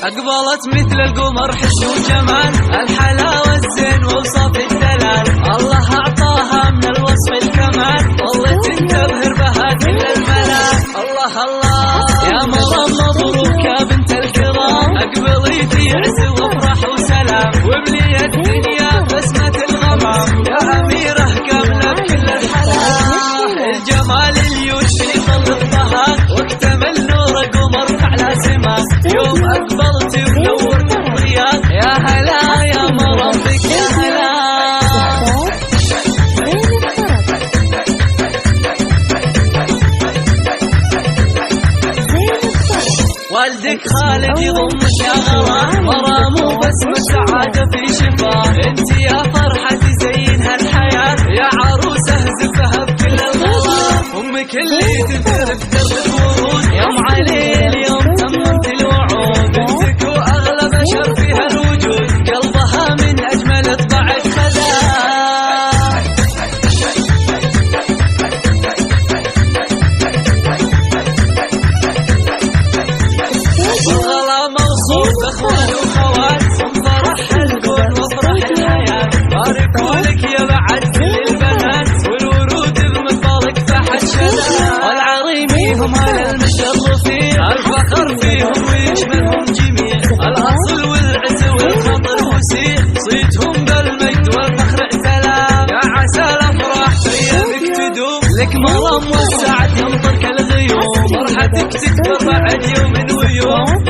أقبلت مثل القمر حسن وجمال، الحلاوة الزين ووصف الدلال، الله أعطاها من الوصف الكمال، ظلت تنتبهر بها كل الملال. الله الله يا مرام مبروك يا بنت الكرام، أقبلي في عز وافرح وسلام، وابلي الدنيا بسمة الغمام، يا أميرة قبل بكل الحلال. الجمال اليوش يظل الطهار، واكتمل نور قمر على سماه، يوم أقبلت ونورت الضياء، يا هلا يا مرام بك يا هلا. والدك خالد يضمك يا غرام، مرام وبسمة سعادة في شفاه، انت يا فرحة تزين هالحياة، يا عروسة زفها بكل الغرام، امك اللي تثير بدرب الورود، يا ام علي اليوم تممت الوعود، بنتك واغلى بشر فيها الوجود، قلبها من اجمل طبعك خذاه. والغلا موصوف اخوان وخوات، فرح الكون وافرح الحياة، باركوا لك يا بعد كل البنات، والورود بمقبلك فحت شذا، والعريميهم على المشرفين، الفخر فيهم ويشملهم جميع، الاصل والعز والخطر وسيع، صيتهم بالمجد والفخر اعتلى، يا عسى الافراح بايامك تدوم، لك مرام والسعد يمطر كالغيوم، فرحتك تكبر بعد يوم ويوم.